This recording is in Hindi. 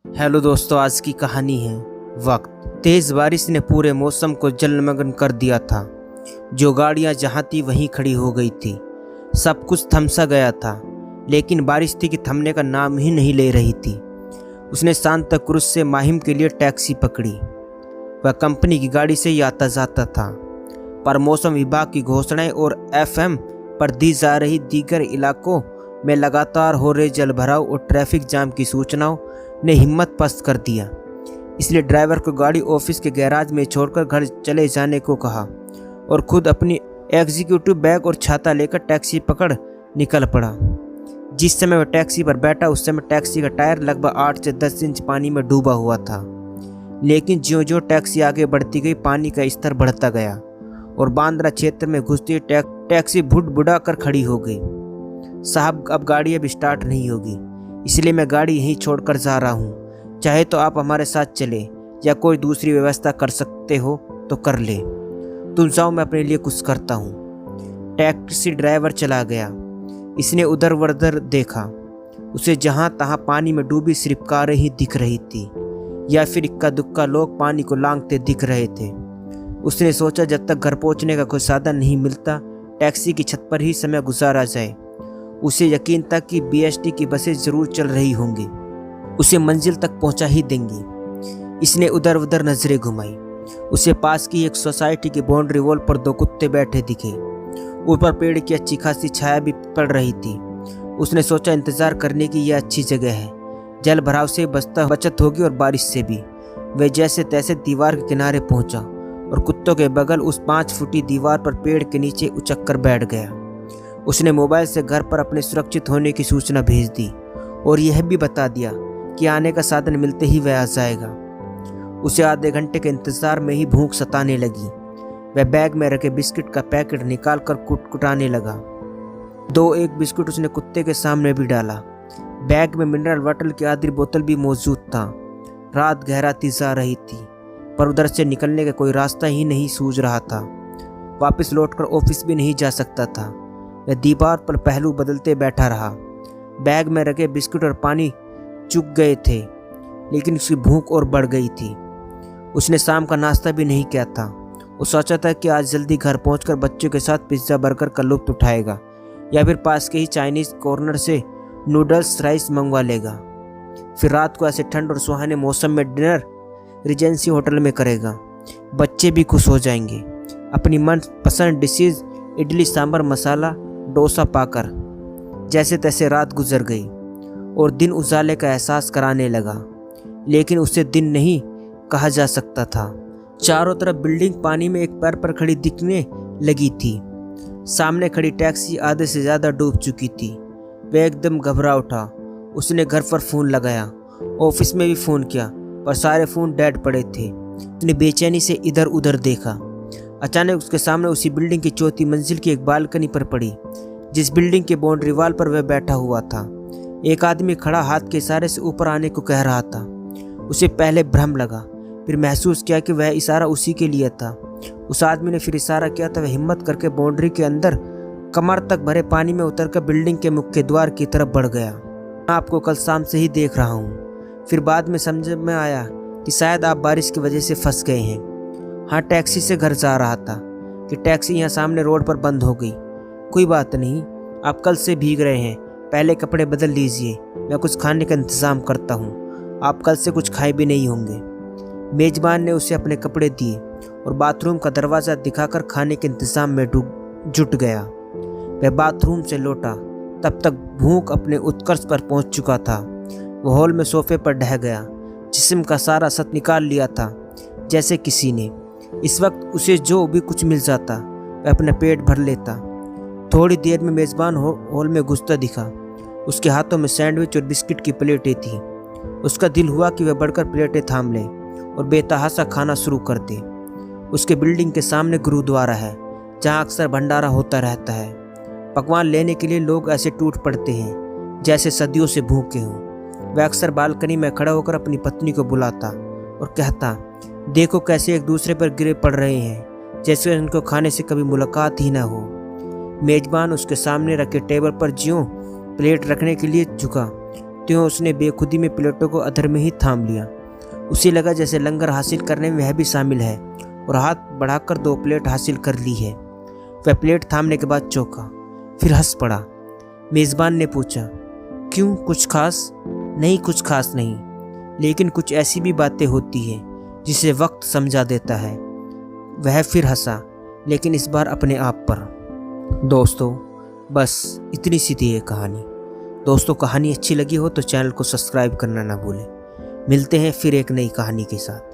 हेलो दोस्तों, आज की कहानी है वक्त। तेज बारिश ने पूरे मौसम को जलमग्न कर दिया था। जो गाड़ियां जहां थी वहीं खड़ी हो गई थी। सब कुछ थम सा गया था, लेकिन बारिश थी कि थमने का नाम ही नहीं ले रही थी। उसने सांताक्रूज से माहिम के लिए टैक्सी पकड़ी। वह कंपनी की गाड़ी से ही आता जाता था, पर मौसम विभाग की घोषणाएं और एफएम पर दी जा रही दीगर इलाकों में लगातार हो रहे जलभराव और ट्रैफिक जाम की सूचनाओं ने हिम्मत पस्त कर दिया। इसलिए ड्राइवर को गाड़ी ऑफिस के गैराज में छोड़कर घर चले जाने को कहा और खुद अपनी एग्जीक्यूटिव बैग और छाता लेकर टैक्सी पकड़ निकल पड़ा। जिस समय वह टैक्सी पर बैठा उस समय टैक्सी का टायर लगभग 8 से 10 इंच पानी में डूबा हुआ था। लेकिन ज्यों-ज्यों टैक्सी आगे बढ़ती गई, पानी का स्तर बढ़ता गया और बांद्रा क्षेत्र में घुसती टैक्सी भुड़-भुड़ा कर खड़ी हो गई। साहब, अब गाड़ी अब स्टार्ट नहीं होगी, इसलिए मैं गाड़ी यहीं छोड़कर जा रहा हूँ। चाहे तो आप हमारे साथ चले या कोई दूसरी व्यवस्था कर सकते हो तो कर ले। तुम जाओ, मैं अपने लिए कुछ करता हूँ। टैक्सी ड्राइवर चला गया। इसने उधर उधर देखा। उसे जहाँ तहाँ पानी में डूबी सिर्फ कारें ही दिख रही थी, या फिर इक्का दुक्का लोग पानी को लांघते दिख रहे थे। उसने सोचा, जब तक घर पहुँचने का कोई साधन नहीं मिलता, टैक्सी की छत पर ही समय गुजारा जाए। उसे यकीन था कि बीएसटी की बसें जरूर चल रही होंगी, उसे मंजिल तक पहुंचा ही देंगी। इसने उधर उधर नजरें घुमाई। उसे पास की एक सोसाइटी की बाउंड्री वॉल पर 2 कुत्ते बैठे दिखे। ऊपर पेड़ की अच्छी खासी छाया भी पड़ रही थी। उसने सोचा, इंतजार करने की यह अच्छी जगह है। जल भराव से बचत होगी और बारिश से भी। वह जैसे तैसे दीवार के किनारे पहुंचा और कुत्तों के बगल उस 5 फुटी दीवार पर पेड़ के नीचे उचक कर बैठ गया। उसने मोबाइल से घर पर अपने सुरक्षित होने की सूचना भेज दी और यह भी बता दिया कि आने का साधन मिलते ही वह आ जाएगा। उसे आधे घंटे के इंतजार में ही भूख सताने लगी। वह बैग में रखे बिस्किट का पैकेट निकालकर कुटकुटाने लगा। 2-1 बिस्कुट उसने कुत्ते के सामने भी डाला। बैग में मिनरल वाटर की आधी बोतल भी मौजूद था। रात गहराती जा रही थी, पर उधर से निकलने का कोई रास्ता ही नहीं सूझ रहा था। वापस लौटकर ऑफिस भी नहीं जा सकता था। वह दीवार पर पहलू बदलते बैठा रहा। बैग में रखे बिस्कुट और पानी चुक गए थे, लेकिन उसकी भूख और बढ़ गई थी। उसने शाम का नाश्ता भी नहीं किया था। वो सोचा था कि आज जल्दी घर पहुंचकर बच्चों के साथ पिज्ज़ा बर्गर का लुत्फ उठाएगा, या फिर पास के ही चाइनीज़ कॉर्नर से नूडल्स राइस मंगवा लेगा। फिर रात को ऐसे ठंड और सुहाने मौसम में डिनर रिजेंसी होटल में करेगा। बच्चे भी खुश हो जाएंगे। अपनी मनपसंद डिशेज इडली सांभर मसाला डोसा पाकर जैसे तैसे रात गुजर गई और दिन उजाले का एहसास कराने लगा, लेकिन उसे दिन नहीं कहा जा सकता था। चारों तरफ बिल्डिंग पानी में एक पैर पर खड़ी दिखने लगी थी। सामने खड़ी टैक्सी आधे से ज़्यादा डूब चुकी थी। वह एकदम घबरा उठा। उसने घर पर फ़ोन लगाया, ऑफिस में भी फ़ोन किया, पर सारे फ़ोन डेड पड़े थे। उसने बेचैनी से इधर उधर देखा। अचानक उसके सामने उसी बिल्डिंग की 4थी मंजिल की एक बालकनी पर पड़ी, जिस बिल्डिंग के बाउंड्री वॉल पर वह बैठा हुआ था। एक आदमी खड़ा हाथ के इशारे से ऊपर आने को कह रहा था। उसे पहले भ्रम लगा, फिर महसूस किया कि वह इशारा उसी के लिए था। उस आदमी ने फिर इशारा किया तो वह हिम्मत करके बाउंड्री के अंदर कमर तक भरे पानी में उतरकर बिल्डिंग के मुख्य द्वार की तरफ बढ़ गया। मैं आपको कल शाम से ही देख रहा हूँ। फिर बाद में समझ में आया कि शायद आप बारिश की वजह से फंस गए हैं। हाँ, टैक्सी से घर जा रहा था कि टैक्सी यहाँ सामने रोड पर बंद हो गई। कोई बात नहीं, आप कल से भीग रहे हैं, पहले कपड़े बदल लीजिए, मैं कुछ खाने का इंतज़ाम करता हूँ। आप कल से कुछ खाए भी नहीं होंगे। मेज़बान ने उसे अपने कपड़े दिए और बाथरूम का दरवाज़ा दिखाकर खाने के इंतज़ाम में जुट गया। वह बाथरूम से लौटा, तब तक भूख अपने उत्कर्ष पर पहुँच चुका था। वह हॉल में सोफे पर ढह गया, जिस्म का सारा सत निकाल लिया था जैसे किसी ने। इस वक्त उसे जो भी कुछ मिल जाता वह अपना पेट भर लेता। थोड़ी देर में मेज़बान हॉल में घुसता दिखा। उसके हाथों में सैंडविच और बिस्किट की प्लेटें थी। उसका दिल हुआ कि वह बढ़कर प्लेटें थाम ले और बेतहाशा खाना शुरू कर दे। उसके बिल्डिंग के सामने गुरुद्वारा है, जहाँ अक्सर भंडारा होता रहता है। पकवान लेने के लिए लोग ऐसे टूट पड़ते हैं जैसे सदियों से भूखे हों। वह अक्सर बालकनी में खड़ा होकर अपनी पत्नी को बुलाता और कहता, देखो कैसे एक दूसरे पर गिरे पड़ रहे हैं, जैसे उनको खाने से कभी मुलाकात ही ना हो। मेज़बान उसके सामने रखे टेबल पर ज्यों प्लेट रखने के लिए झुका, त्यों उसने बेखुदी में प्लेटों को अधर में ही थाम लिया। उसे लगा जैसे लंगर हासिल करने में वह भी शामिल है और हाथ बढ़ाकर 2 प्लेट हासिल कर ली है। वह प्लेट थामने के बाद चौंका, फिर हंस पड़ा। मेज़बान ने पूछा, क्यों, कुछ खास? नहीं, कुछ खास नहीं, लेकिन कुछ ऐसी भी बातें होती हैं जिसे वक्त समझा देता है। वह फिर हंसा, लेकिन इस बार अपने आप पर। दोस्तों, बस इतनी सी थी ये कहानी। दोस्तों, कहानी अच्छी लगी हो तो चैनल को सब्सक्राइब करना ना भूलें। मिलते हैं फिर एक नई कहानी के साथ।